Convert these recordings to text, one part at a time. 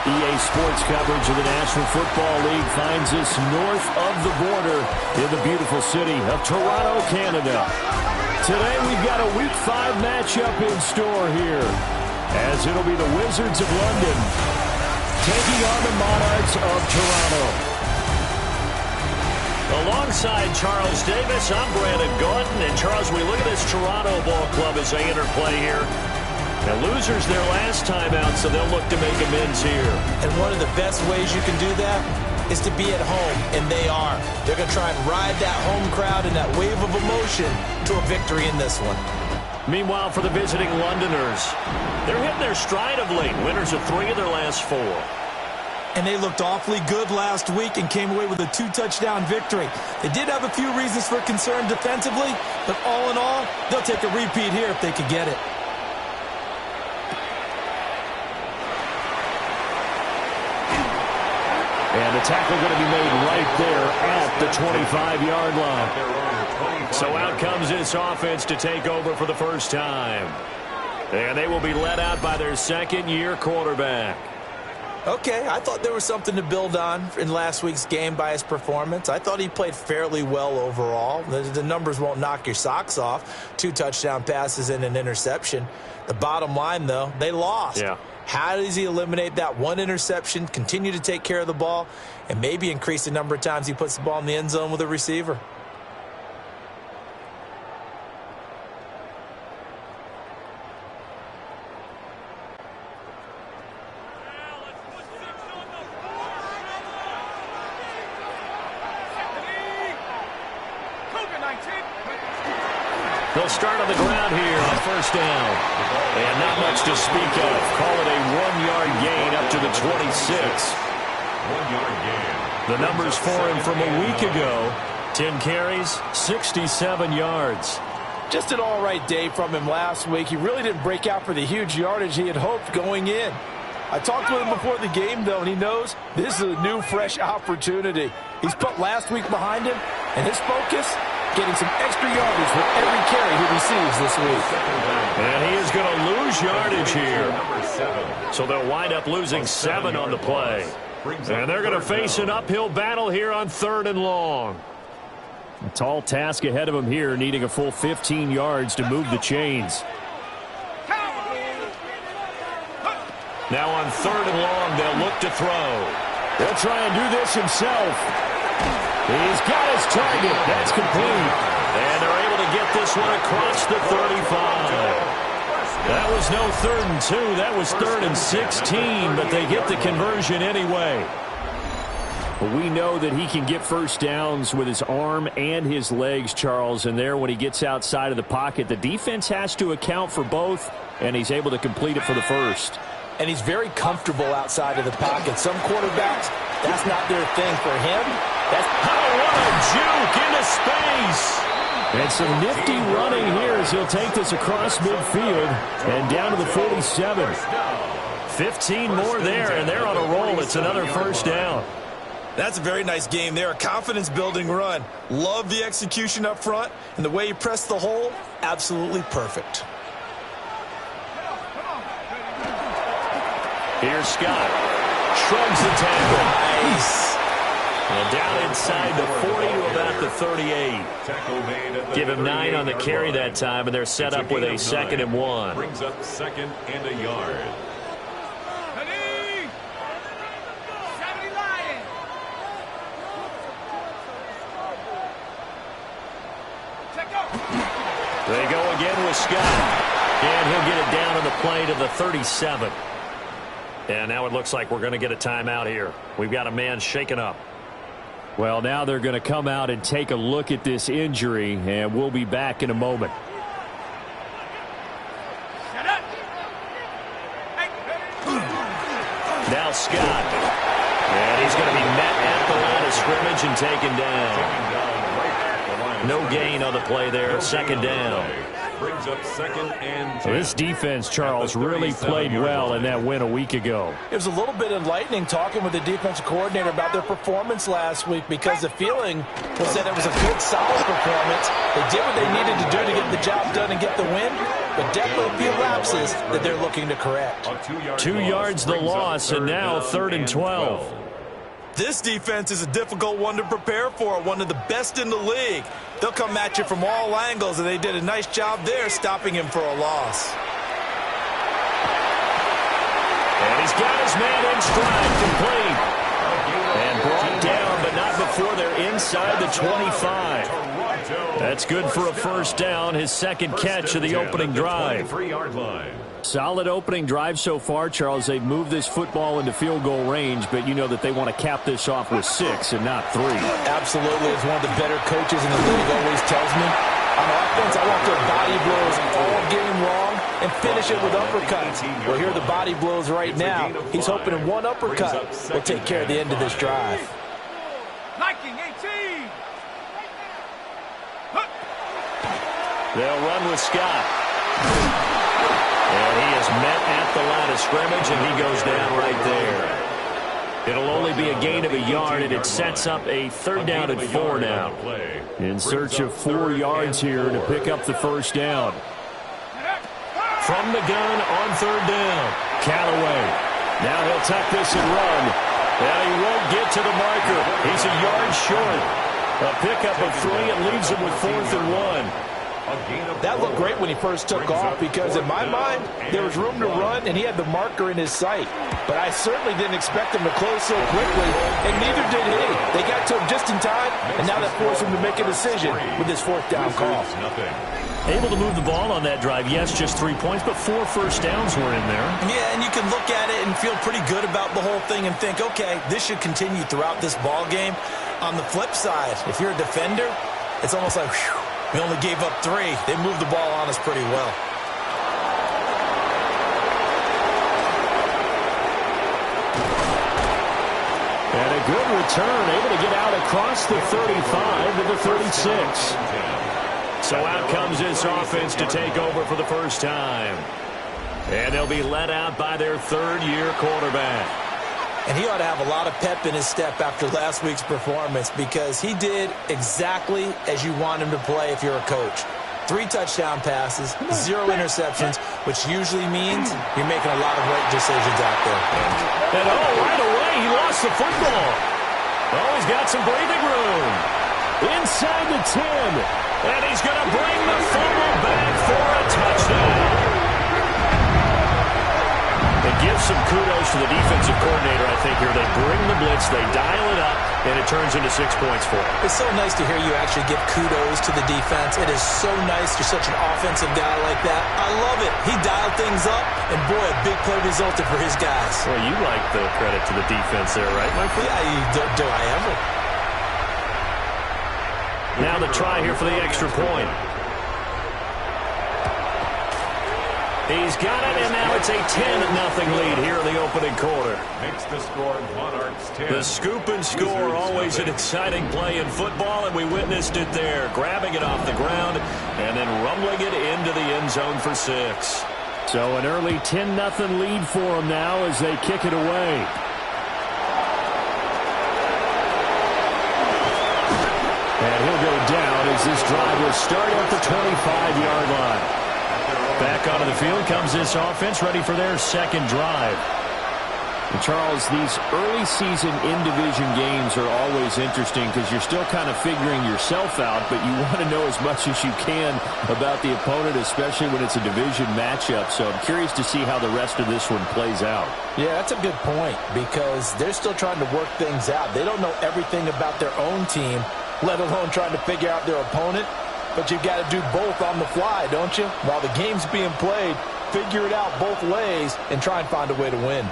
EA Sports coverage of the National Football League finds us north of the border in the beautiful city of Toronto, Canada. Today we've got a Week 5 matchup in store here, as it'll be the Wizards of London taking on the Monarchs of Toronto. Alongside Charles Davis, I'm Brandon Gordon. And Charles, we look at this Toronto ball club as they interplay here. Now, losers their last time out, so they'll look to make amends here. And one of the best ways you can do that is to be at home, and they are. They're going to try and ride that home crowd and that wave of emotion to a victory in this one. Meanwhile, for the visiting Londoners, they're hitting their stride of late. Winners of 3 of their last 4. And they looked awfully good last week and came away with a 2-touchdown victory. They did have a few reasons for concern defensively, but all in all, they'll take a repeat here if they could get it. And the tackle going to be made right there at the 25-yard line. So out comes this offense to take over for the first time. And they will be led out by their second-year quarterback. Okay, I thought there was something to build on in last week's game by his performance. I thought he played fairly well overall. The numbers won't knock your socks off. 2 touchdown passes and an interception. The bottom line, though, they lost. Yeah. How does he eliminate that one interception, continue to take care of the ball, and maybe increase the number of times he puts the ball in the end zone with a receiver? They'll start on the ground here on first down. And not much to speak of. Call it a 1-yard gain up to the 26. 1-yard gain. The numbers for him from a week ago. 10 carries, 67 yards. Just an all-right day from him last week. He really didn't break out for the huge yardage he had hoped going in. I talked with him before the game, though, and he knows this is a new, fresh opportunity. He's put last week behind him, and his focus, getting some extra yardage with every carry he receives this week. And he is going to lose yardage here. So they'll wind up losing 7 on the play. And they're going to face an uphill battle here on 3rd and long. A tall task ahead of him here, needing a full 15 yards to move the chains. Now on 3rd and long, they'll look to throw. He'll try and do this himself. He's got his target. That's complete. And they're able to get this one across the 35. That was no 3rd and 2. That was 3rd and 16, but they get the conversion anyway. Well, we know that he can get first downs with his arm and his legs, Charles, and there when he gets outside of the pocket, the defense has to account for both, and he's able to complete it for the first. And he's very comfortable outside of the pocket. Some quarterbacks, that's not their thing. For him, that's... Oh, what a juke into space! And some nifty running here as he'll take this across midfield and down to the 47. 15 more there, and they're on a roll. It's another first down. That's a very nice game there, a confidence-building run. Love the execution up front, and the way he pressed the hole, absolutely perfect. Here's Scott. Shrugs the tackle. Nice. And down inside the 40 to about the 38. Give him 9 on the carry that time, and they're set up with a 2nd and 1. Brings up 2nd and a yard. They go again with Scott. And he'll get it down on the play to the 37. And now it looks like we're going to get a timeout here. We've got a man shaken up. Well, now they're going to come out and take a look at this injury, and we'll be back in a moment. Now Scott. And he's going to be met at the line of scrimmage and taken down. No gain on the play there. Second down. Brings up second and 10. This defense, Charles, really played well in that win a week ago. It was a little bit enlightening talking with the defensive coordinator about their performance last week, because the feeling was that it was a good, solid performance. They did what they needed to do to get the job done and get the win, but definitely a few lapses that they're looking to correct. 2 yards the loss, and now 3rd and 12. This defense is a difficult one to prepare for, one of the best in the league. They'll come at you from all angles, and they did a nice job there stopping him for a loss. And he's got his man in stride, complete. And brought down, but not before they're inside the 25. That's good for a first down, his second catch of the opening drive. 23-yard line. Solid opening drive so far, Charles. They've moved this football into field goal range, but you know that they want to cap this off with 6 and not 3. Absolutely. As one of the better coaches in the league always tells me, on offense, I want their body blows all game long and finish it with uppercuts. Well, here are the body blows right now. He's hoping one uppercut will take care of the end of this drive. They'll run with Scott. And he is met at the line of scrimmage, and he goes down right there. It'll only be a gain of a yard, and it sets up a 3rd down and 4 now. In search of 4 yards here to pick up the first down. From the gun on 3rd down, Callaway. Now he'll tuck this and run. And he won't get to the marker. He's a yard short. A pickup of 3 and leaves him with 4th and 1. That looked great when he first took off, because in my mind, there was room to run, and he had the marker in his sight. But I certainly didn't expect him to close so quickly, and neither did he. They got to him just in time, and now that forced him to make a decision with his 4th down call. Able to move the ball on that drive. Yes, just 3 points, but 4 first downs were in there. Yeah, and you can look at it and feel pretty good about the whole thing and think, okay, this should continue throughout this ball game. On the flip side, if you're a defender, it's almost like, whew, we only gave up 3. They moved the ball on us pretty well. And a good return, able to get out across the 35 to the 36. So out comes this offense to take over for the first time. And they'll be led out by their 3rd-year quarterback. And he ought to have a lot of pep in his step after last week's performance, because he did exactly as you want him to play if you're a coach. 3 touchdown passes, 0 interceptions, which usually means you're making a lot of right decisions out there. And right away, he lost the football. Oh, he's got some breathing room. Inside the 10. And he's going to bring the fumble back for a touchdown. It gives some kudos to the defensive coordinator, I think, here. They bring the blitz, they dial it up, and it turns into 6 points for him. It's so nice to hear you actually give kudos to the defense. It is so nice. You're such an offensive guy like that. I love it. He dialed things up, and boy, a big play resulted for his guys. Well, you like the credit to the defense there, right, my friend? Yeah, do I ever? Now the try here for the extra point. He's got it, and now it's a 10-0 lead here in the opening quarter. Makes the score Monarchs 10. The scoop and score, always an exciting play in football, and we witnessed it there. Grabbing it off the ground and then rumbling it into the end zone for 6. So an early 10-0 lead for them now as they kick it away. And he'll go down as this drive will start at the 25-yard line. Back onto the field comes this offense, ready for their 2nd drive. And Charles, these early season in-division games are always interesting because you're still kind of figuring yourself out, but you want to know as much as you can about the opponent, especially when it's a division matchup. So I'm curious to see how the rest of this one plays out. Yeah, that's a good point, because they're still trying to work things out. They don't know everything about their own team, let alone trying to figure out their opponent. But you've got to do both on the fly, don't you? While the game's being played, figure it out both ways and try and find a way to win.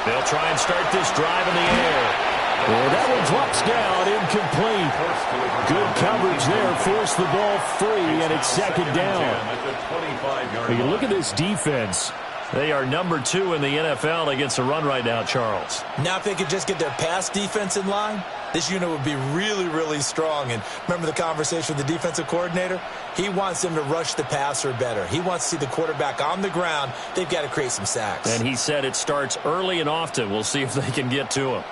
They'll try and start this drive in the air. Well, that one drops down, incomplete. Good coverage there, forced the ball free, and it's 2nd down. When you look at this defense, They are number 2 in the NFL against the run right now, Charles. Now if they could just get their pass defense in line, this unit would be really, really strong. And remember the conversation with the defensive coordinator? He wants them to rush the passer better. He wants to see the quarterback on the ground. They've got to create some sacks. And he said it starts early and often. We'll see if they can get to him.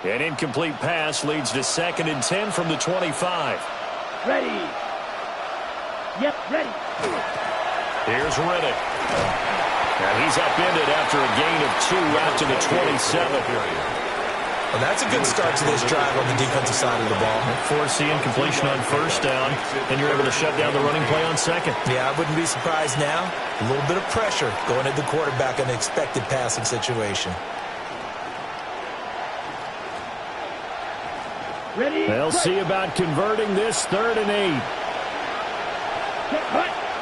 An incomplete pass leads to 2nd and 10 from the 25. Ready. Yep, ready. Here's Riddick. And he's upended after a gain of 2 out to the 27. Well, that's a good start to this drive on the defensive side of the ball. Forcing incompletion on 1st down, and you're able to shut down the running play on 2nd. Yeah, I wouldn't be surprised now. A little bit of pressure going at the quarterback in an expected passing situation. Ready. They'll see about converting this 3rd and 8.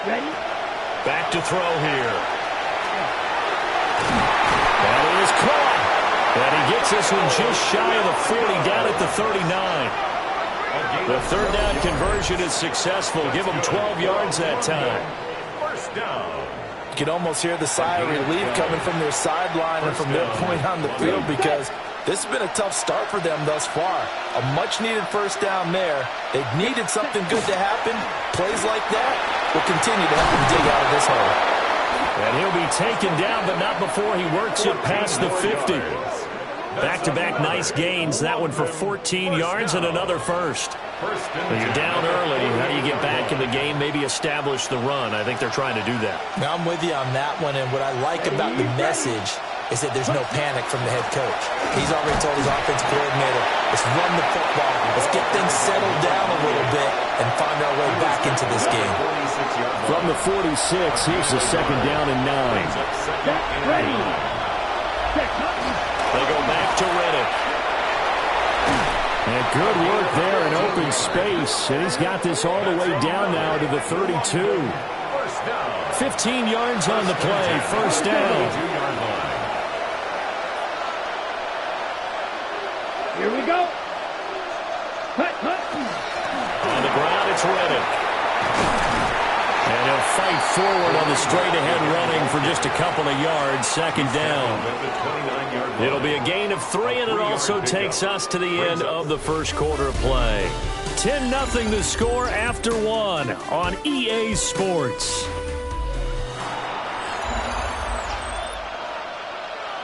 Ready. Back to throw here. That is caught. And he gets this one just shy of the 40, down at the 39. The 3rd down conversion is successful. Give him 12 yards that time. First down. You can almost hear the sigh of relief coming from their sideline and from their point on the field, because this has been a tough start for them thus far. A much-needed 1st down there. They've needed something good to happen. Plays like that will continue to help them dig out of this hole. And he'll be taken down, but not before he works it past the 50. Back-to-back nice gains. That one for 14 yards and another first. When you're down early, how do you get back in the game, maybe establish the run? I think they're trying to do that. Now, I'm with you on that one, and what I like about the message is that there's no panic from the head coach. He's already told his offensive coordinator, let's run the football, let's get things settled down a little bit and find our way back into this game. From the 46, here's the 2nd down and 9. Ready. They go back to Riddick. And good work there in open space. And he's got this all the way down now to the 32. 15 yards on the play. 1st down. Here we go. On the ground, it's Riddick. And he'll fight forward on the straight-ahead running for just a couple of yards. 2nd down. It'll be a gain of 3, and it also takes us to the end of the 1st quarter of play. 10-0 the score after 1 on EA Sports.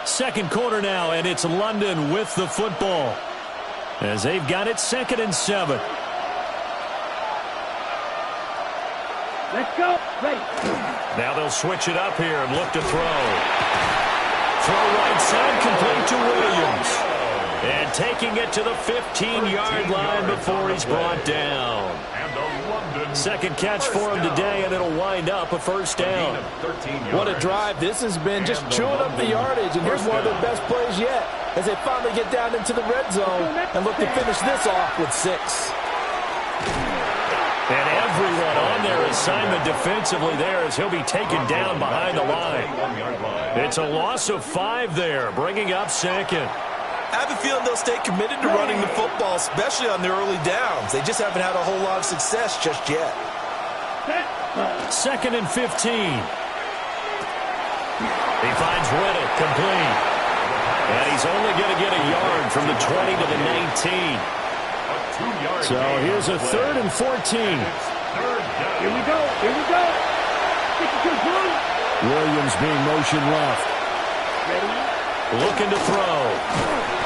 2nd quarter now, and it's London with the football as they've got it 2nd and 7. Let's go. Ready. Now they'll switch it up here and look to throw. Throw right side, complete to Williams. And taking it to the 15-yard line before he's brought down. 2nd catch for him today, and it'll wind up a 1st down. What a drive. This has been just chewing up the yardage, and here's one of their best plays yet as they finally get down into the red zone and look to finish this off with 6. And everyone on their assignment defensively there as he'll be taken down behind the line. It's a loss of 5 there, bringing up 2nd. I have a feeling they'll stay committed to running the football, especially on their early downs. They just haven't had a whole lot of success just yet. 2nd and 15. He finds Riddick complete. And he's only going to get a yard from the 20 to the 19. So here's a 3rd and 14. Here we go. Here we go. Williams being motion left. Ready. Looking to throw.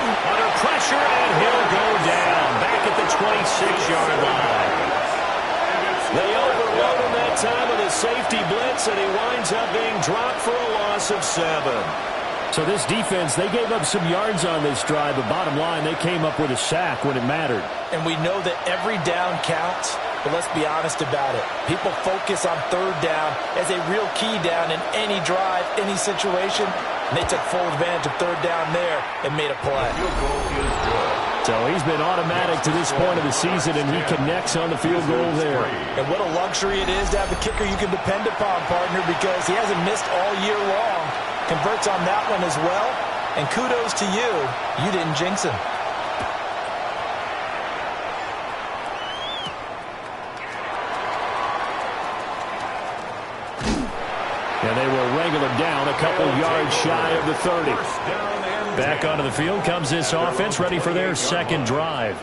Under pressure, and he'll go down. Back at the 26-yard line. They overload him that time with a safety blitz, and he winds up being dropped for a loss of 7. So this defense, they gave up some yards on this drive, but bottom line, they came up with a sack when it mattered. And we know that every down counts, but let's be honest about it. People focus on 3rd down as a real key down in any drive, any situation. And they took full advantage of 3rd down there and made a play. So he's been automatic to this point of the season, and he connects on the field goal there. And what a luxury it is to have a kicker you can depend upon, partner, because he hasn't missed all year long. Converts on that one as well. And kudos to you. You didn't jinx him. And they will wrangle him down a couple yards shy of the 30. Back onto the field comes this offense, ready for their second drive.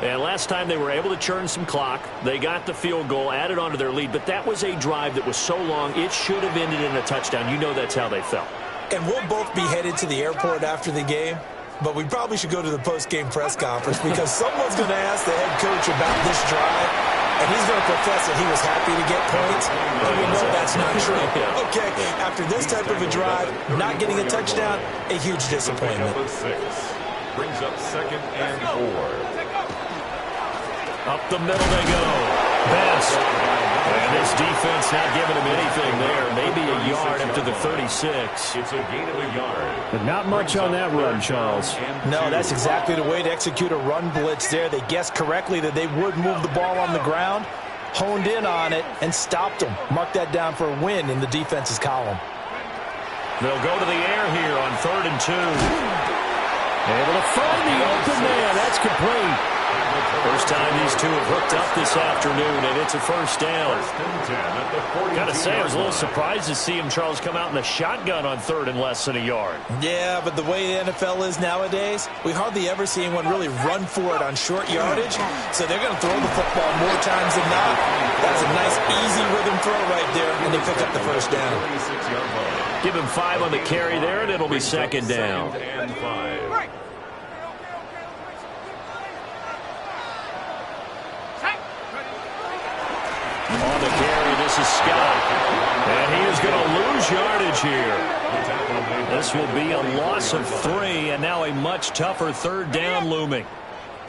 And last time they were able to churn some clock. They got the field goal, added onto their lead, but that was a drive that was so long, it should have ended in a touchdown. You know that's how they felt. And we'll both be headed to the airport after the game, but we probably should go to the post-game press conference because someone's going to ask the head coach about this drive, and he's going to profess that he was happy to get points, and we know that's not true. Okay, after this type of a drive, not getting a touchdown, a huge disappointment. Number 6 brings up 2nd and 4. Up the middle they go. Best. And this defense not giving him anything there. Maybe a yard up to the 36. It's a gain of a yard. But not much on that run, Charles. No, that's exactly the way to execute a run blitz there. They guessed correctly that they would move the ball on the ground, honed in on it, and stopped them. Mark that down for a win in the defense's column. They'll go to the air here on 3rd and 2. Able to find the open man. That's complete. First time these two have hooked up this afternoon, and it's a first down. Gotta say, I was a little surprised to see him, Charles, come out in the shotgun on 3rd and less than a yard. Yeah, but the way the NFL is nowadays, we hardly ever see anyone really run for it on short yardage, so they're going to throw the football more times than not. That's a nice, easy rhythm throw right there, and they pick up the first down. Give him 5 on the carry there, and it'll be 2nd down. And 5. On the carry, this is Scott. And he is going to lose yardage here. This will be a loss of 3, and now a much tougher 3rd down looming.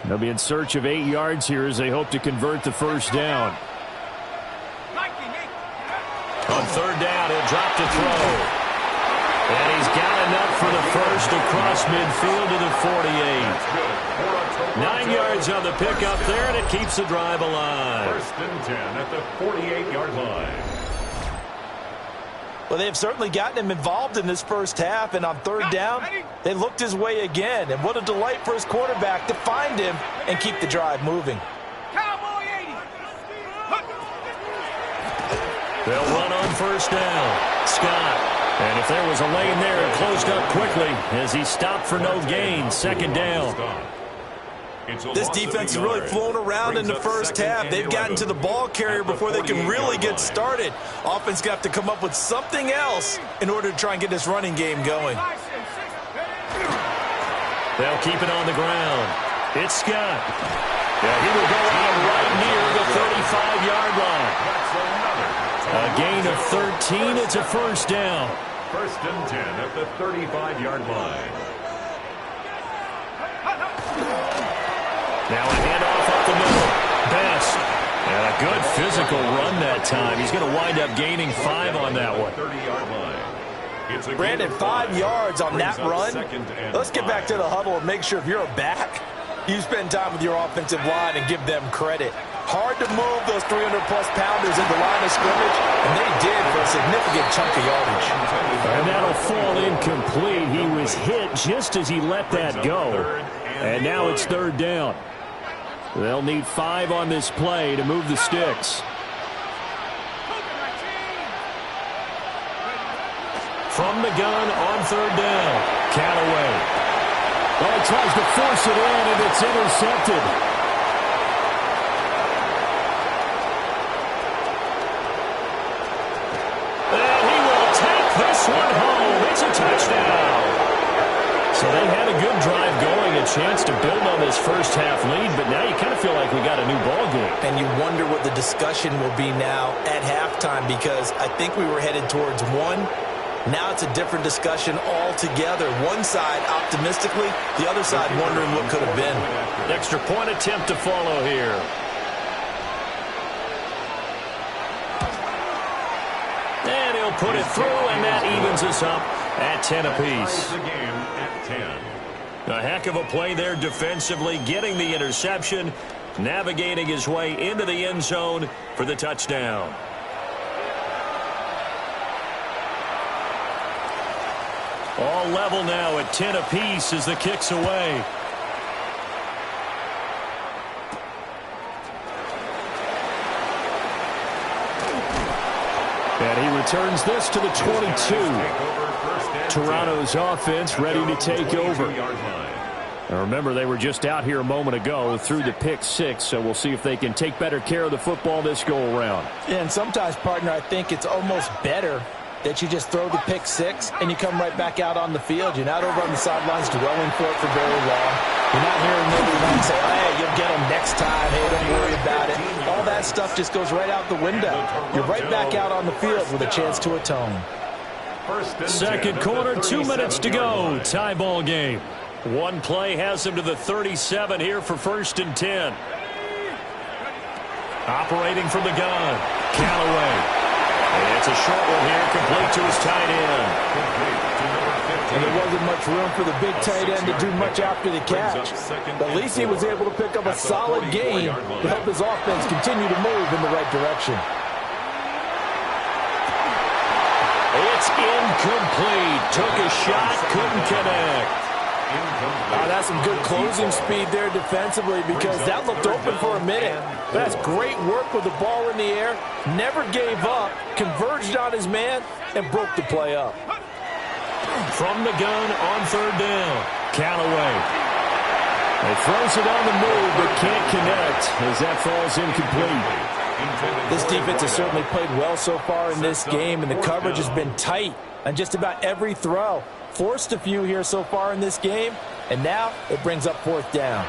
They'll be in search of 8 yards here as they hope to convert the first down. On 3rd down, he'll drop to throw. And he's got enough for the first across midfield to the 48. 9 yards on the pickup there, and it keeps the drive alive. 1st and 10 at the 48-yard line. Well, they've certainly gotten him involved in this first half, and on 3rd down, they looked his way again. And what a delight for his quarterback to find him and keep the drive moving. They'll run on 1st down. Scott. And if there was a lane there, it closed up quickly as he stopped for no gain. 2nd down. This defense is really flown around in the first half. They've gotten to the ball carrier before they can really get started. Offense got to come up with something else in order to try and get this running game going. They'll keep it on the ground. It's Scott. Yeah, he will go out right near the 35-yard line. A gain of 13. It's a first down. 1st and 10 at the 35-yard line. Now a handoff up the middle. Best. And a good physical run that time. He's going to wind up gaining 5 on that one. 30-yard line. Brandon, 5 yards on that run. Let's get back to the huddle and make sure if you're a back, you spend time with your offensive line and give them credit. Hard to move those 300-plus pounders in the line of scrimmage, and they did for a significant chunk of yardage. And that'll fall incomplete. He was hit just as he let that go. And now it's 3rd down. They'll need 5 on this play to move the sticks. From the gun on 3rd down. Callaway. Oh, he tries to force it in, and it's intercepted. This one home. It's a touchdown. So they had a good drive going, a chance to build on this first half lead, but now you kind of feel like we got a new ball game. And you wonder what the discussion will be now at halftime, because I think we were headed towards 1. Now it's a different discussion altogether. One side optimistically, the other side wondering what could have been. Extra point attempt to follow here. And he'll put it through, and that evens us up at 10 apiece. The game at 10. A heck of a play there defensively, getting the interception, navigating his way into the end zone for the touchdown. All level now at 10 apiece as the kick's away. And he returns this to the 22. Toronto's offense ready to take over. Now remember, they were just out here a moment ago through the pick 6, so we'll see if they can take better care of the football this go-around. Yeah, and sometimes, partner, I think it's almost better that you just throw the pick 6 and you come right back out on the field. You're not over on the sidelines dwelling for it for very long. You're not hearing everyone say, hey, you'll get them next time. Hey, don't worry about it. All that stuff just goes right out the window. You're right back out on the field with a chance to atone. Second quarter, 2 minutes to go. Tie ball game. One play has him to the 37 here for 1st and 10. Operating from the gun, Callaway. And it's a short one here, complete to his tight end. And there wasn't much room for the big tight end to do much after the catch. But at least he was able to pick up a solid gain to help his offense continue to move in the right direction. It's incomplete. Took a shot, couldn't connect. That's some good closing speed there defensively, because that looked open for a minute. That's great work with the ball in the air. Never gave up, converged on his man, and broke the play up. From the gun on 3rd down, Callaway. He throws it on the move, but can't connect as that falls incomplete. This defense has certainly played well so far in this game, and the coverage has been tight on just about every throw. Forced a few here so far in this game, and now it brings up 4th down.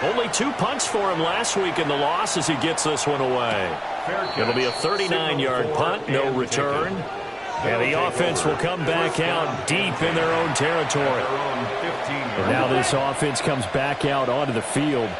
Only 2 punts for him last week in the loss as he gets this one away. It'll be a 39-yard punt, no return. And the offense will come back out deep in their own territory. And now this offense comes back out onto the field.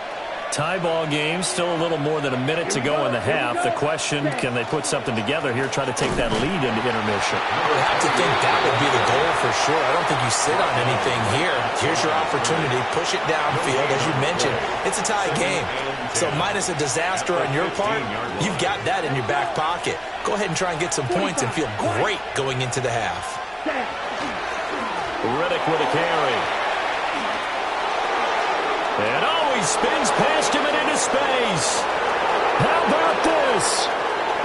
Tie ball game, still a little more than a minute to go in the half. The question, can they put something together here, try to take that lead into intermission? I would have to think that would be the goal for sure. I don't think you sit on anything here. Here's your opportunity. Push it downfield. As you mentioned, it's a tie game. So minus a disaster on your part, you've got that in your back pocket. Go ahead and try and get some points and feel great going into the half. Riddick with a carry. And he spins past him and into space. How about this?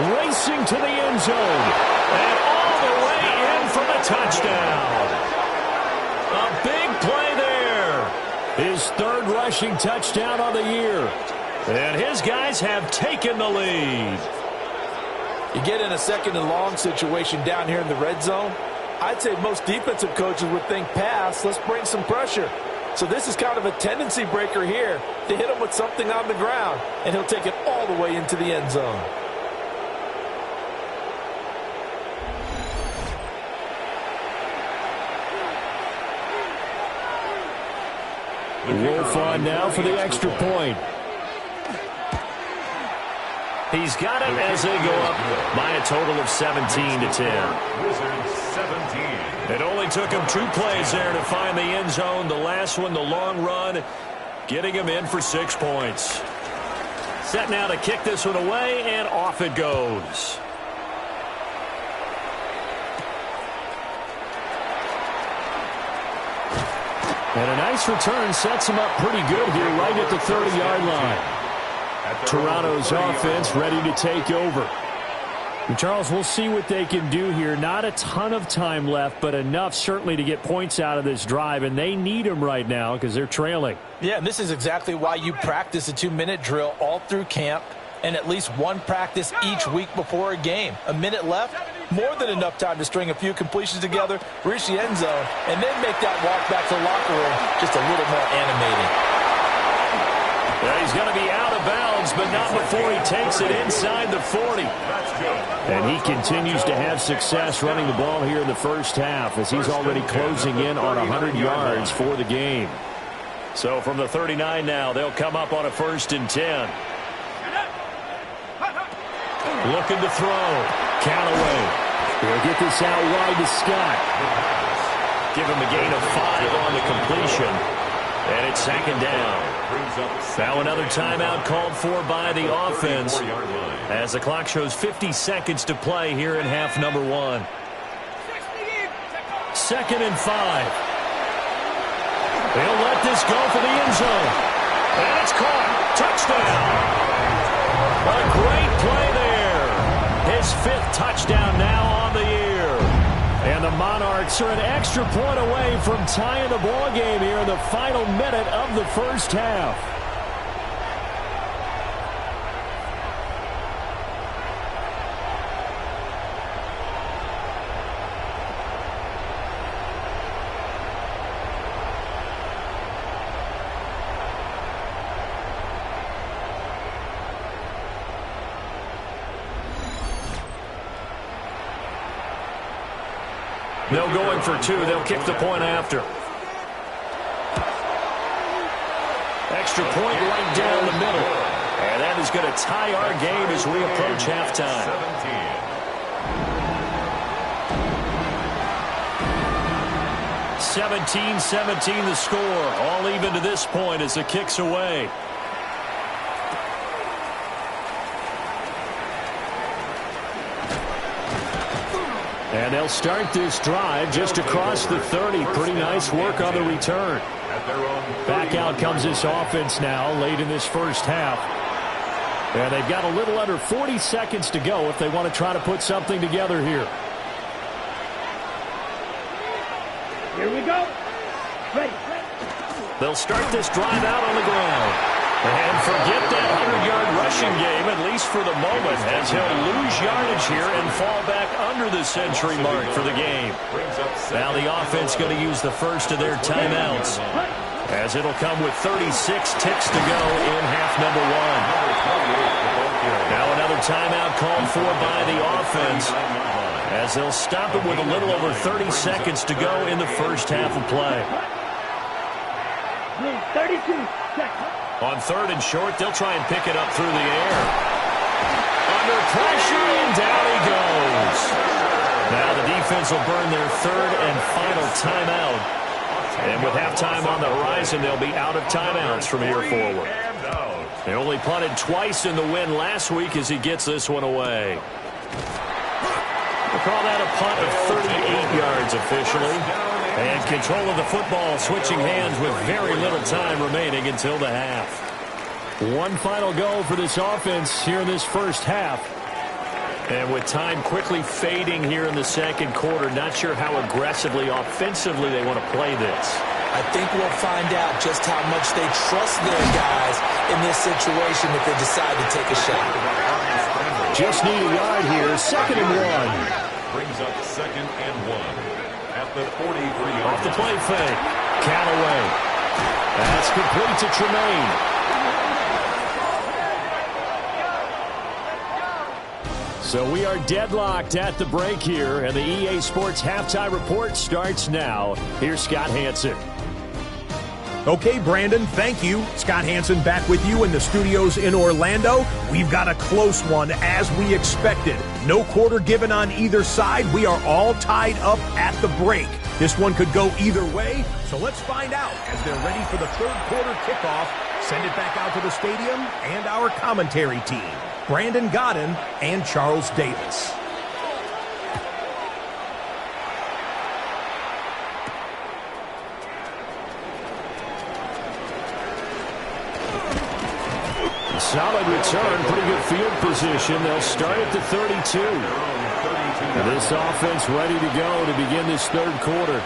Racing to the end zone. And all the way in for the touchdown. A big play there. His 3rd rushing touchdown on the year. And his guys have taken the lead. You get in a 2nd and long situation down here in the red zone, I'd say most defensive coaches would think pass, let's bring some pressure. So this is kind of a tendency breaker here to hit him with something on the ground, and he'll take it all the way into the end zone. Wolf on now for the extra point. He's got it as they go up by a total of 17-10. It only took him 2 plays there to find the end zone. The last one, the long run, getting him in for 6 points. Set now to kick this one away, and off it goes. And a nice return sets him up pretty good here right at the 30-yard line. Toronto's offense ready to take over. And Charles, we'll see what they can do here. Not a ton of time left, but enough certainly to get points out of this drive, and they need them right now because they're trailing. Yeah, and this is exactly why you practice a 2-minute drill all through camp and at least one practice each week before a game. A minute left, more than enough time to string a few completions together, reach the end zone, and then make that walk back to the locker room just a little more animating. Yeah, he's going to be out of bounds, but not before he takes it inside the 40. And he continues to have success running the ball here in the first half as he's already closing in on 100 yards for the game. So from the 39 now, they'll come up on a 1st and 10. Looking to throw. Callaway. He'll get this out wide to Scott. Give him a gain of 5 on the completion. And it's 2nd down. Now another timeout called for by the offense as the clock shows 50 seconds to play here in half number 1. 2nd and 5. They'll let this go for the end zone. And it's caught. Touchdown. A great play there. His 5th touchdown now on the year. And the Monarchs are an extra point away from tying the ball game here in the final minute of the first half. They'll go in for two. They'll kick the point after. Extra point right down the middle. And that is going to tie our game as we approach halftime. 17-17 the score. All even to this point as the kick's away. And they'll start this drive just across the 30. Pretty nice work on the return. Back out comes this offense now late in this first half. And they've got a little under 40 seconds to go if they want to try to put something together here. Here we go. Ready. They'll start this drive out on the ground. And forget that 100-yard rushing game, at least for the moment, as he'll lose yardage here and fall back under the century mark for the game. Now the offense going to use the first of their timeouts, as it'll come with 36 ticks to go in half number one. Now another timeout called for by the offense, as they'll stop it with a little over 30 seconds to go in the first half of play. 32 seconds. On third and short, they'll try and pick it up through the air. Under pressure, and down he goes. Now the defense will burn their third and final timeout. And with halftime on the horizon, they'll be out of timeouts from here forward. They only punted twice in the win last week as he gets this one away. We'll call that a punt of 38 yards officially. And control of the football switching hands with very little time remaining until the half. One final go for this offense here in this first half. And with time quickly fading here in the second quarter, not sure how aggressively, offensively they want to play this. I think we'll find out just how much they trust their guys in this situation if they decide to take a shot. Just need a yard here, 2nd and 1. Brings up 2nd and 1. At the 43-yard Off the play fake. Callaway. That's complete to Tremaine. So we are deadlocked at the break here, and the EA Sports Halftime Report starts now. Here's Scott Hanson. Okay, Brandon, thank you. Scott Hanson back with you in the studios in Orlando. We've got a close one, as we expected. No quarter given on either side. We are all tied up at the break. This one could go either way, so let's find out as they're ready for the third quarter kickoff. Send it back out to the stadium and our commentary team, Brandon Godden and Charles Davis. Solid return, pretty good field position. They'll start at the 32. This offense ready to go to begin this third quarter.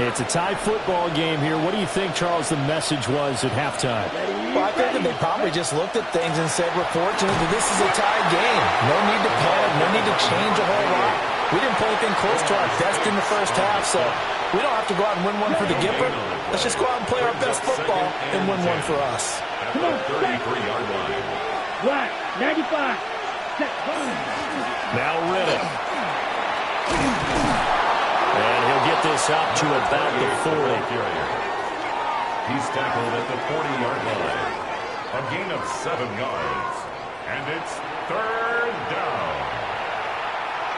It's a tie football game here. What do you think, Charles, the message was at halftime? Well, I think that they probably just looked at things and said, we're fortunate that this is a tied game. No need to panic, no need to change a whole lot. We didn't play anything close to our best in the first half, so we don't have to go out and win one for the Gipper. Let's just go out and play our best football and win one for us. Come on, 33-yard line. Right, 95. Now Riddick. And he'll get this up to about the 40. He's tackled at the 40-yard line. A gain of 7 yards. And it's 3rd down.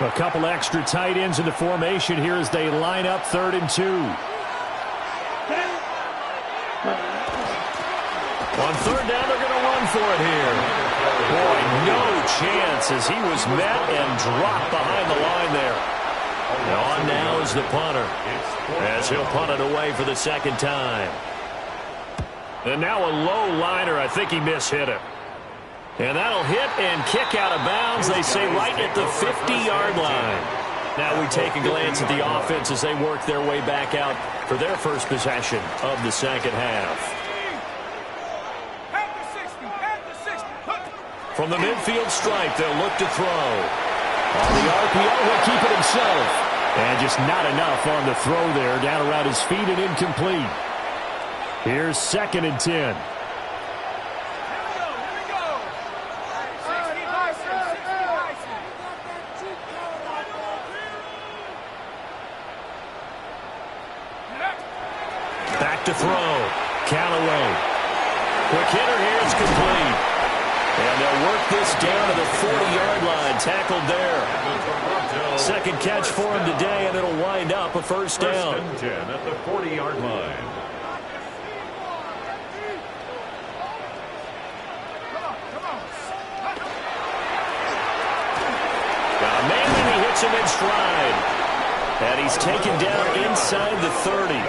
A couple extra tight ends in the formation here as they line up 3rd and 2. On 3rd down, they're going to run for it here. Boy, no chance as he was met and dropped behind the line there. And on now is the punter, as he'll punt it away for the second time. And now a low liner. I think he mishit it. And that'll hit and kick out of bounds, they say, right at the 50-yard line. Now we take a glance at the offense as they work their way back out for their first possession of the second half. From the midfield stripe, they'll look to throw. On the RPO, he'll keep it himself. And just not enough on the throw there, down around his feet and incomplete. Here's 2nd and 10. Back to throw. Callaway. Quick hitter here. It's complete. And they'll work this down to the 40-yard line. Tackled there. Second catch for him today, and it'll wind up a first down. First and 10 at the 40-yard line. Got a man, and he hits him in stride. And he's taken down inside the 30.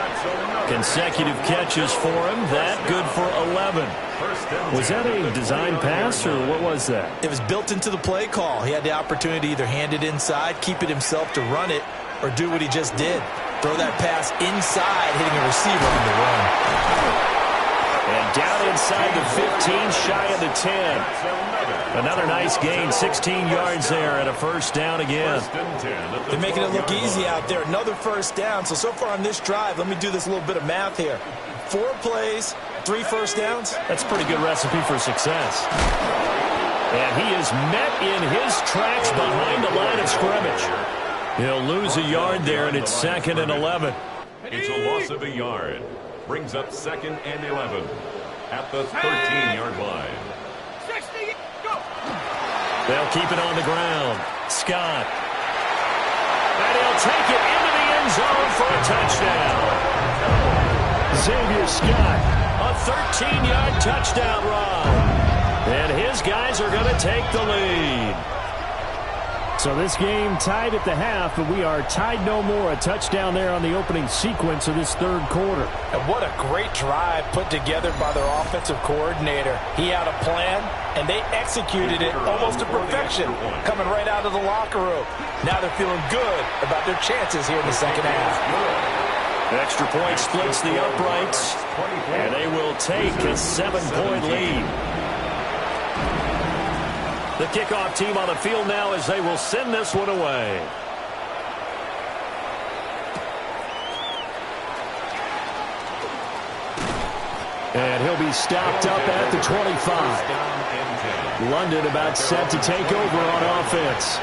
Consecutive catches for him. That good for 11. Was that a design pass, or what was that? It was built into the play call. He had the opportunity to either hand it inside, keep it himself to run it, or do what he just did. Throw that pass inside, hitting a receiver on the run. And down inside the 15, shy of the 10. Another nice gain, 16 yards there, and a first down again. They're making it look easy out there. Another first down. So far on this drive, let me do this little bit of math here. 4 plays, 3 first downs. That's a pretty good recipe for success. And he is met in his tracks behind the line of scrimmage. He'll lose a yard there, and it's 2nd and 11. It's a loss of a yard. Brings up 2nd and 11 at the 13-yard line. They'll keep it on the ground. Scott. And he'll take it into the end zone for a touchdown. Xavier Scott, a 13-yard touchdown run. And his guys are going to take the lead. So this game tied at the half, but we are tied no more. A touchdown there on the opening sequence of this third quarter. And what a great drive put together by their offensive coordinator. He had a plan, and they executed it almost to perfection, coming right out of the locker room. Now they're feeling good about their chances here in the second half. Extra point splits the uprights, and they will take a 7-point lead. The kickoff team on the field now as they will send this one away. And he'll be stopped up at the 25. London about set to take over on offense.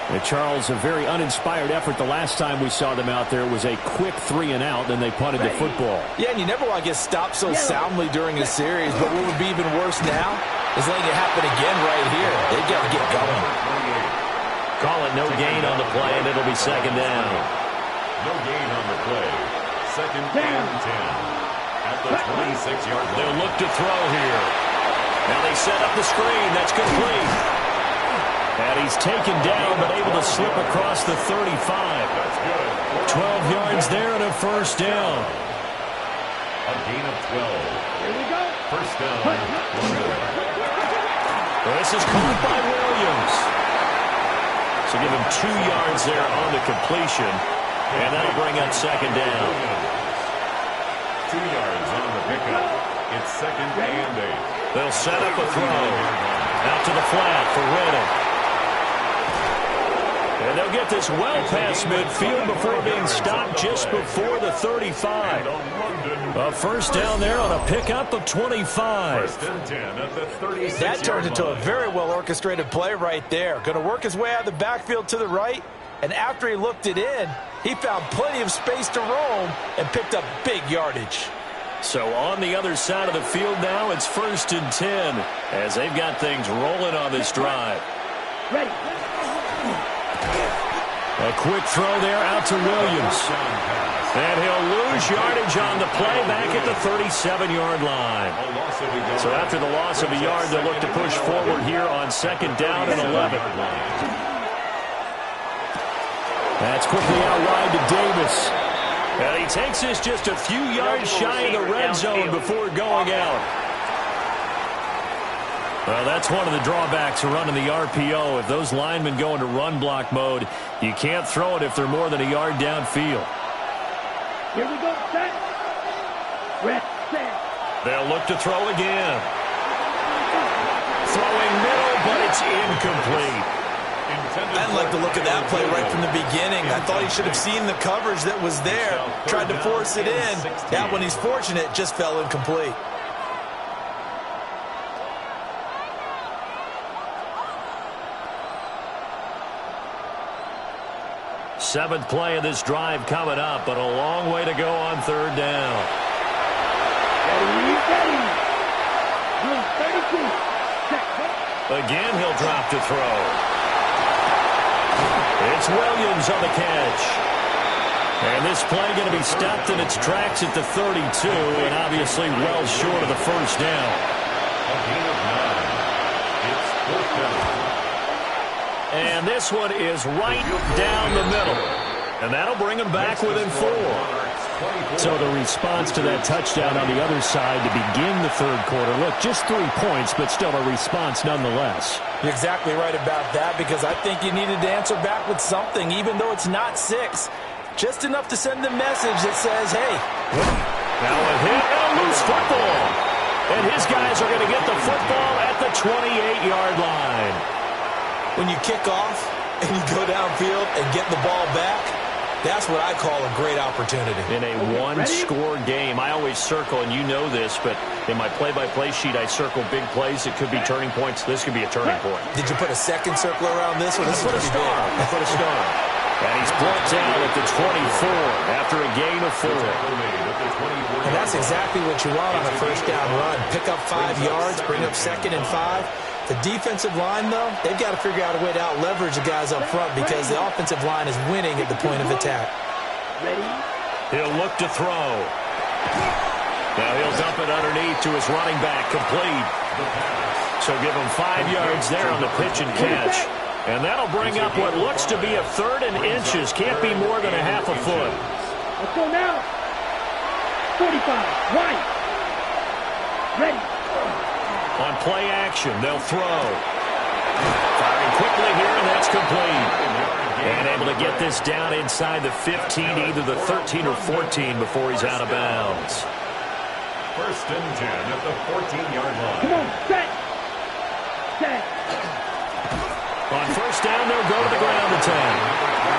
And Charles, a very uninspired effort the last time we saw them out there. It was a quick 3-and-out, then they punted the football. Yeah, and you never want to get stopped so soundly during a series, but what would be even worse now is letting it happen again right here. They've got to get going. Call it no gain on the play, and it'll be 2nd down. No gain on the play. 2nd and 10 at the 26-yard line. They'll look to throw here. Now they set up the screen. That's complete. And he's taken down, but able to slip across the 35. 12 yards there and a first down. A gain of 12. Here we go. First down. This is caught by Williams. So give him 2 yards there on the completion. And that'll bring up 2nd down. 2 yards on the pickup. It's 2nd and 8. They'll set up a throw. Out to the flat for Reddick. And they'll get this well past midfield before being stopped just before the 35. A first down there on a pickup of 25. First and 10 at the 36-yard That turned into a line. very well orchestrated play right there. Going to work his way out of the backfield to the right. And after he looked it in, he found plenty of space to roam and picked up big yardage. So on the other side of the field now, it's 1st and 10 as they've got things rolling on this drive. Ready. A quick throw there out to Williams. And he'll lose yardage on the play back at the 37-yard line. So after the loss of a yard, they'll look to push forward here on 2nd down and 11. That's quickly out wide to Davis. And he takes this just a few yards shy of the red zone before going out. Well, that's one of the drawbacks of running the RPO. If those linemen go into run block mode, you can't throw it if they're more than a yard downfield. Here we go, set. Red, set. They'll look to throw again. Throwing middle, but it's incomplete. I didn't like the look of that play right from the beginning. I thought he should have seen the coverage that was there, tried to force it in. That one, he's fortunate, just fell incomplete. Seventh play of this drive coming up, but a long way to go on third down. Ready. 32. Again, he'll drop to throw. It's Williams on the catch. And this play going to be stopped in its tracks at the 32, and obviously well short of the first down. A gain of 9. It's fourth down. And this one is right down the middle. And that'll bring him back within 4. So the response to that touchdown on the other side to begin the third quarter. Look, just 3 points, but still a response nonetheless. You're exactly right about that, because I think you needed to answer back with something, even though it's not 6. Just enough to send the message that says, hey. Now a hit and a loose football. And his guys are going to get the football at the 28-yard line. When you kick off and you go downfield and get the ball back, that's what I call a great opportunity. In a one-score game, I always circle, and you know this, but in my play-by-play sheet, I circle big plays. It could be turning points. This could be a turning point. Did you put a second circle around this one? I put a star. I put a star. And he's brought down at the 24 after a gain of 4. And that's exactly what you want on a first down run. Pick up 5 yards, bring up 2nd and 5. The defensive line, though, they've got to figure out a way to out-leverage the guys up front, because the offensive line is winning at the point of attack. He'll look to throw. Now he'll dump it underneath to his running back, complete. So give him 5 yards there on the pitch and catch. And that'll bring up what looks to be a 3rd and inches. Can't be more than a half a foot. Let's go now. 45, right. Ready. On play action, they'll throw. Firing quickly here, and that's complete. And able to get this down inside the 15, either the 13 or 14 before he's out of bounds. 1st and 10 at the 14-yard line. Come on, set. Set. On first down, they'll go to the ground attack.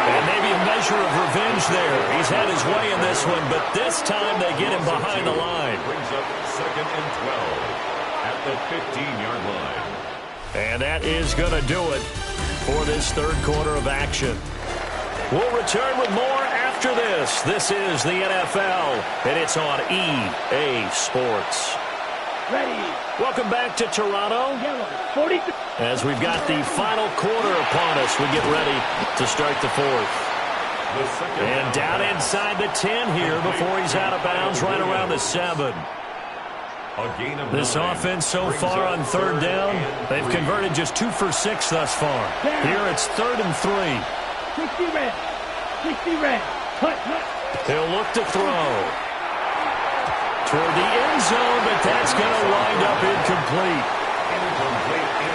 And maybe a measure of revenge there. He's had his way in this one, but this time they get him behind the line. Brings up 2nd and 12 at the 15-yard line. And that is going to do it for this third quarter of action. We'll return with more after this. This is the NFL, and it's on EA Sports. Ready. Welcome back to Toronto. Yellow, 42. As we've got the final quarter upon us, we get ready to start the fourth. And down inside the 10 here before he's out of bounds, right around the 7. This offense so far on third down, they've converted just 2 for 6 thus far. Here it's 3rd and 3. 60 red. 60 red. Hut. He'll look to throw. Toward the end zone, but that's going to wind up incomplete.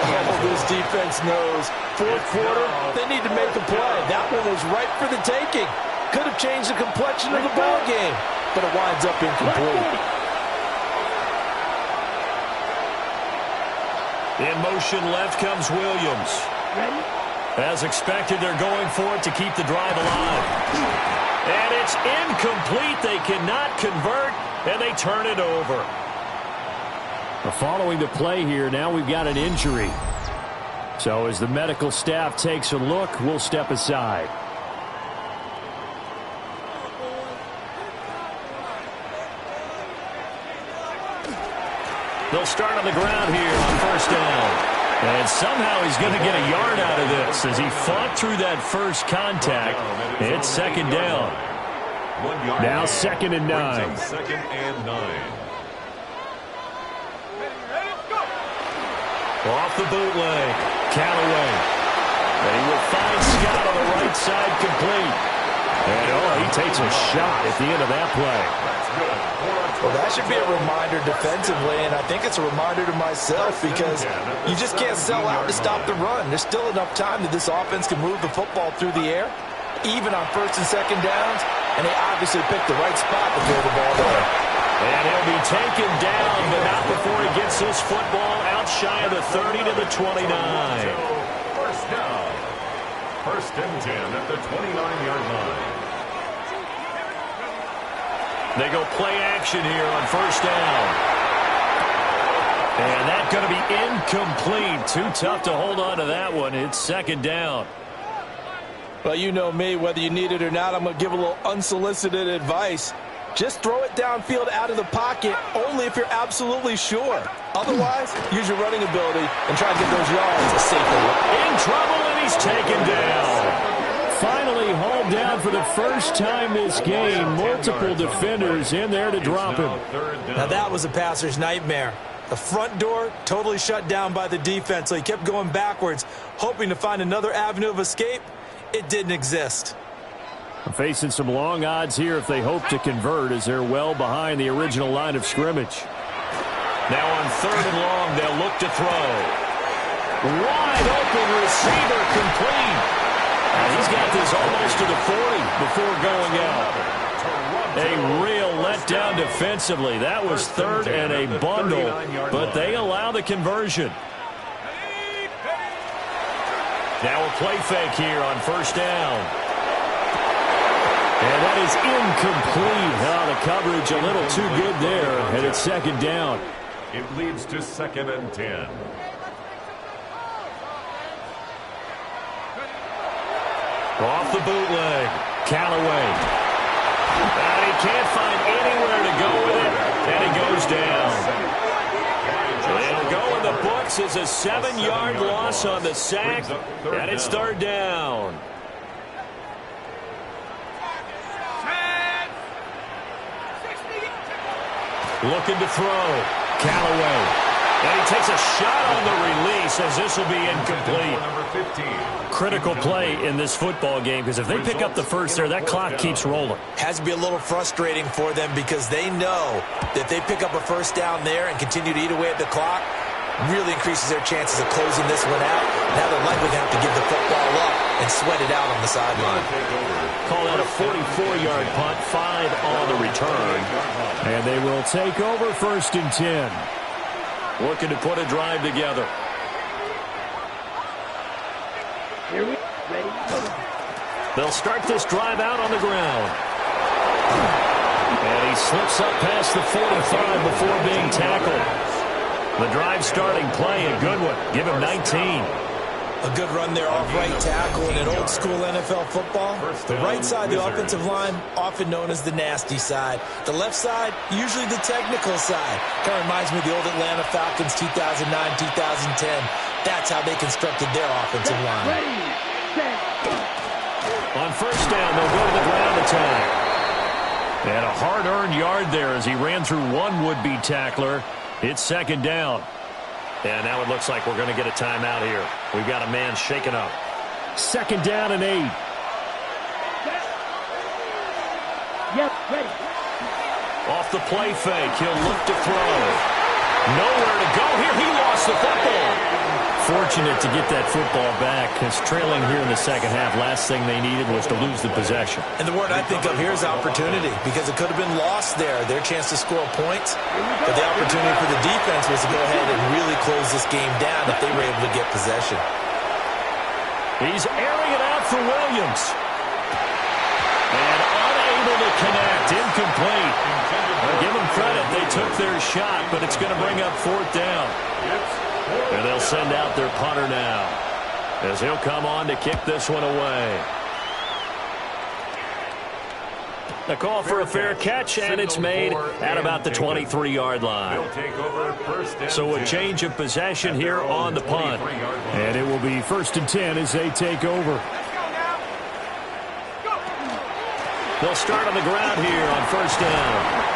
Oh, this defense knows. Fourth quarter, they need to make a play. That one was right for the taking. Could have changed the complexion of the ball game, but it winds up incomplete. In motion left comes Williams. As expected, they're going for it to keep the drive alive. And it's incomplete. They cannot convert, and they turn it over. Following the play here, now we've got an injury. So as the medical staff takes a look, we'll step aside. They'll start on the ground here on first down. And somehow he's going to get a yard out of this as he fought through that first contact. It's 2nd down. Now 2nd and 9. 2nd and 9. Off the bootleg, Callaway. And he will find Scott on the right side complete. And he takes a shot at the end of that play. Well, that should be a reminder defensively, and I think it's a reminder to myself because you just can't sell out to stop the run. There's still enough time that this offense can move the football through the air, even on first and second downs, and they obviously picked the right spot to throw the ball there. And he'll be taken down, but not before he gets this football out shy of the 30 to the 29. First down. First and 10 at the 29-yard line. They go play action here on first down. And that's going to be incomplete. Too tough to hold on to that one. It's second down. Well, you know me, whether you need it or not, I'm going to give a little unsolicited advice. Just throw it downfield out of the pocket only if you're absolutely sure. Otherwise, use your running ability and try to get those yards a safer way. In trouble, and he's taken down. Finally hauled down for the first time this game. Multiple defenders in there to drop him. Now that was a passer's nightmare. The front door totally shut down by the defense, so he kept going backwards, hoping to find another avenue of escape. It didn't exist. Facing some long odds here if they hope to convert, as they're well behind the original line of scrimmage. Now on third and long, they'll look to throw. Wide open receiver complete. He's got this almost to the 40 before going out. A real letdown defensively. That was third and a bundle, but they allow the conversion. Now a play fake here on first down. And that is incomplete. The coverage a little too good there, and it's second down. It leads to second and 10. Off the bootleg, Callaway. And he can't find anywhere to go with it, and he goes down. It'll go in the books as a 7-yard loss on the sack, and it's third down. Looking to throw, Callaway. And he takes a shot on the release as this will be incomplete. Critical play in this football game because if they pick up the first there, that clock keeps rolling. Has to be a little frustrating for them because they know that if they pick up a first down there and continue to eat away at the clock, really increases their chances of closing this one out. Now they're likely going to have to give the football up and sweat it out on the sideline. Call out a 44-yard punt, 5 on the return. And they will take over first and 10. Looking to put a drive together. Here we ready. They'll start this drive out on the ground. And he slips up past the 45 before being tackled. The drive starting play, a good one. Give him 19. A good run there off right tackle in an old school NFL football. The right side, the offensive line, often known as the nasty side. The left side, usually the technical side. Kind of reminds me of the old Atlanta Falcons 2009, 2010. That's how they constructed their offensive line. Ready, set. On first down, they'll go to the ground attack. And a hard-earned yard there as he ran through one would-be tackler. It's second down. And now it looks like we're going to get a timeout here. We've got a man shaken up. Second down and 8. Yep, ready. Off the play fake, he'll look to throw. Nowhere to go here. He lost the football. Fortunate to get that football back because trailing here in the second half, last thing they needed was to lose the possession. And the word I think of here is opportunity because it could have been lost there, their chance to score points. But the opportunity for the defense was to go ahead and really close this game down if they were able to get possession. He's airing it out for Williams. And unable to connect, incomplete. Well, give them credit, they took their shot, but it's going to bring up fourth down. And they'll send out their punter now as he'll come on to kick this one away. A call for a fair catch, and it's made at about the 23-yard line. So a change of possession here on the punt. And it will be first and 10 as they take over. They'll start on the ground here on first down.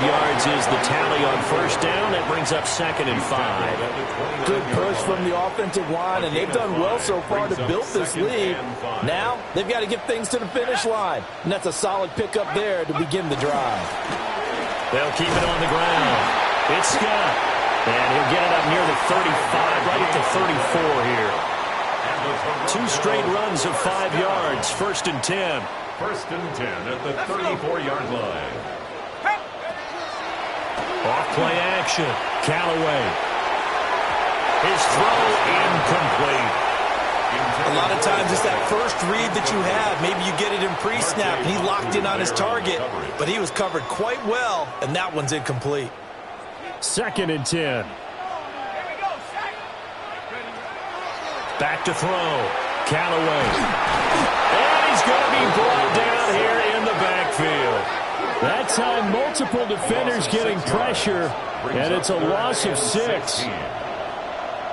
yards is the tally on first down. That brings up 2nd and 5. Good push from the offensive line, and they've done well so far to build this lead. Now, they've got to get things to the finish line, and that's a solid pickup there to begin the drive. They'll keep it on the ground. It's Scott, and he'll get it up near the 35, right at the 34 here. 2 straight runs of 5 yards, 1st and 10. 1st and 10 at the 34-yard line. Off play action. Callaway. His throw incomplete. A lot of times it's that first read that you have. Maybe you get it in pre-snap, and he locked in on his target, but he was covered quite well, and that one's incomplete. 2nd and 10. Back to throw. Callaway. And he's going to be brought down here in the backfield. That time, multiple defenders getting pressure, and it's a loss of 6.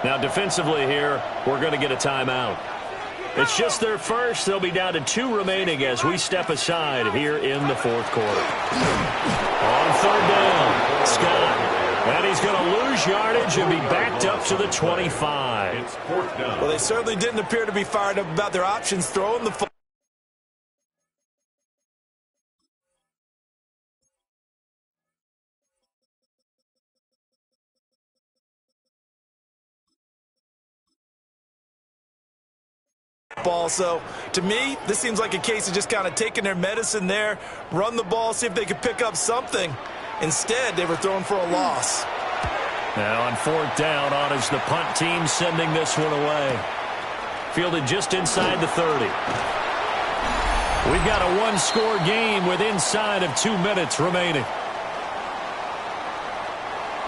Now, defensively here, we're going to get a timeout. It's just their first. They'll be down to 2 remaining as we step aside here in the 4th quarter. On 3rd down, Scott. And he's going to lose yardage and be backed up to the 25. It's 4th down. Well, they certainly didn't appear to be fired up about their options throwing the ball. So, to me, this seems like a case of just kind of taking their medicine there, run the ball, see if they could pick up something. Instead, they were throwing for a loss. Now on 4th down, honors the punt team sending this one away. Fielded just inside the 30. We've got a 1-score game with inside of 2 minutes remaining.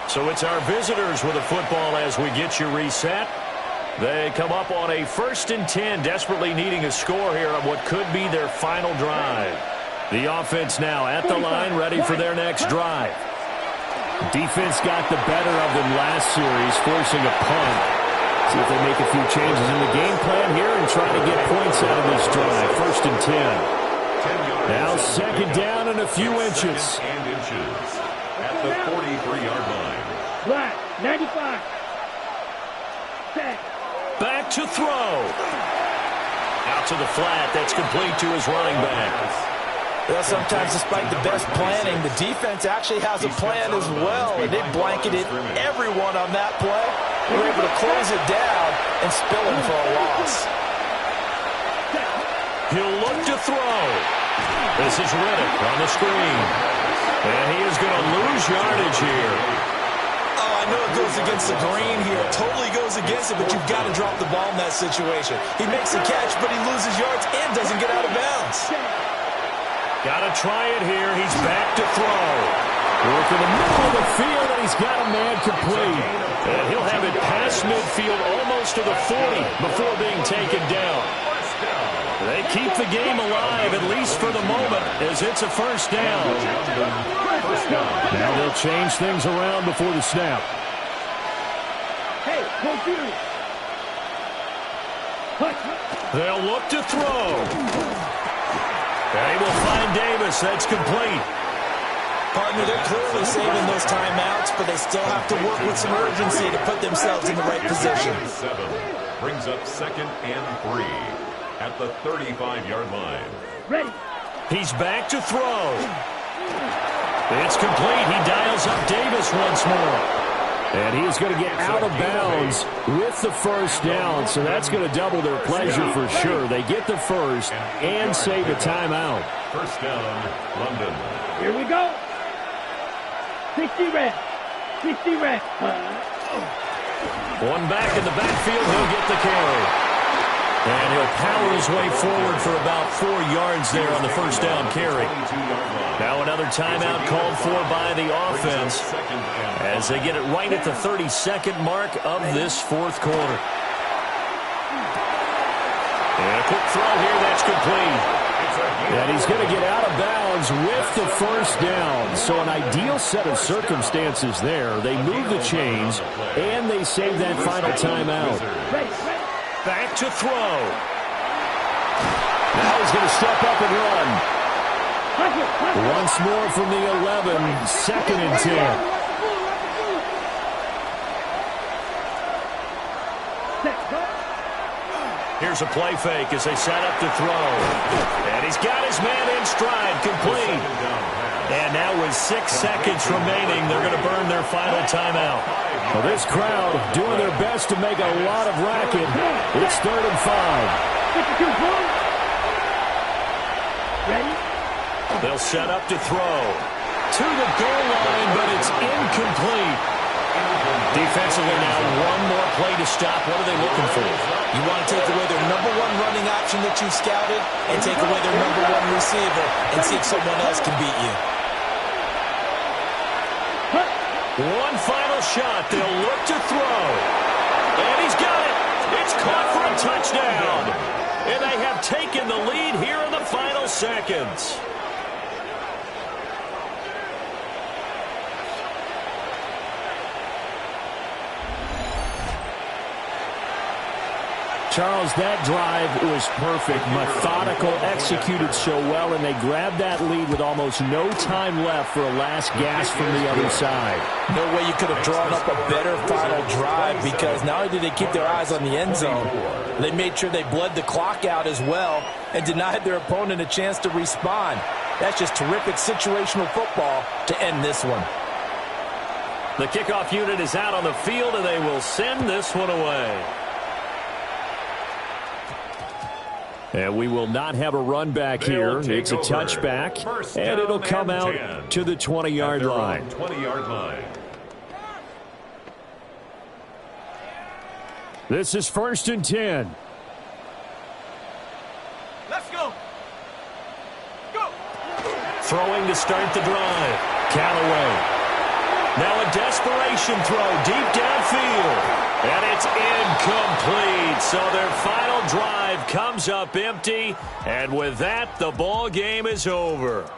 So it's our visitors with the football as we get you reset. They come up on a 1st and 10, desperately needing a score here on what could be their final drive. The offense now at the line, ready for their next drive. Defense got the better of them last series, forcing a punt. See if they make a few changes in the game plan here and try to get points out of this drive. 1st and 10. Now 2nd down and a few inches. At the 43-yard line. Black, 95. Set. Back to throw. Out to the flat. That's complete to his running back. Well, sometimes despite the best planning, the defense actually has a plan as well, and they blanketed everyone on that play. They were able to close it down and spill him for a loss. He'll look to throw. This is Riddick on the screen. And he is going to lose yardage here. Oh, I know it goes against the grain here. It totally goes against it, but you've got to drop the ball in that situation. He makes a catch, but he loses yards and doesn't get out of bounds. Got to try it here. He's back to throw. Work in the middle of the field, and he's got a man complete. And he'll have it past midfield almost to the 40 before being taken down. They keep the game alive, at least for the moment, as it's a 1st down. Now they'll change things around before the snap. Hey, computer. They'll look to throw. And he will find Davis. That's complete. Partner, they're clearly saving those timeouts, but they still have to work with some urgency to put themselves in the right position. 7 brings up 2nd and 3 at the 35-yard line. Ready. He's back to throw. It's complete. He dials up Davis once more. And he is going to get out of bounds with the 1st down, so that's going to double their pleasure for sure. They get the 1st and save a timeout. 1st down, London. Here we go. 60 red. 60 red. One back in the backfield. He'll get the carry. And he'll power his way forward for about 4 yards there on the 1st down carry. Now another timeout called for by the offense as they get it right at the 32nd mark of this 4th quarter. And a quick throw here, that's complete. And he's going to get out of bounds with the 1st down. So an ideal set of circumstances there. They move the chains, and they save that final timeout. Back to throw. Now he's going to step up and run. Once more from the 11, 2nd and 10. Here's a play fake as they set up to throw. And he's got his man in stride, complete. And now with 6 seconds remaining, they're going to burn their final timeout. Well, this crowd doing their best to make a lot of racket. It's 3rd and 5. Ready? They'll set up to throw. To the goal line, but it's incomplete. Defensively now, one more play to stop. What are they looking for? You want to take away their number 1 running option that you scouted and take away their number 1 receiver and see if someone else can beat you. One final shot. They'll look to throw. And he's got it. It's caught for a touchdown. And they have taken the lead here in the final seconds. Charles, that drive was perfect. Methodical, executed so well, and they grabbed that lead with almost no time left for a last gasp from the other side. No way you could have drawn up a better final drive, because not only did they keep their eyes on the end zone, they made sure they bled the clock out as well and denied their opponent a chance to respond. That's just terrific situational football to end this one. The kickoff unit is out on the field, and they will send this one away. And we will not have a run back here. It's a touchback, and it'll come out to the 20-yard line. 20-yard line. This is 1st and 10. Let's go. Throwing to start the drive. Callaway. Now a desperation throw deep downfield. And it's incomplete. So their final drive comes up empty. And with that, the ball game is over.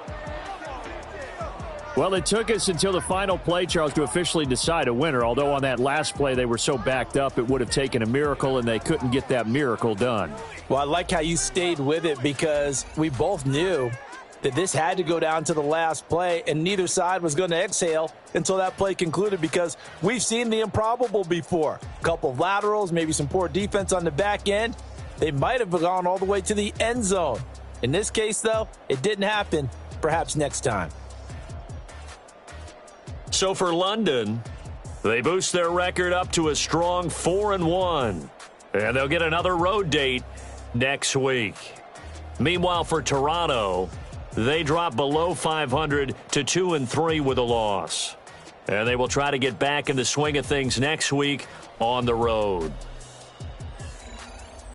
Well, it took us until the final play, Charles, to officially decide a winner. Although on that last play they were so backed up it would have taken a miracle, and they couldn't get that miracle done. Well, I like how you stayed with it, because we both knew that this had to go down to the last play, and neither side was going to exhale until that play concluded, because we've seen the improbable before. A couple of laterals, maybe some poor defense on the back end. They might have gone all the way to the end zone. In this case, though, it didn't happen. Perhaps next time. So for London, they boost their record up to a strong 4-1. And they'll get another road date next week. Meanwhile, for Toronto, they drop below 500 to 2-3 with a loss. And they will try to get back in the swing of things next week on the road.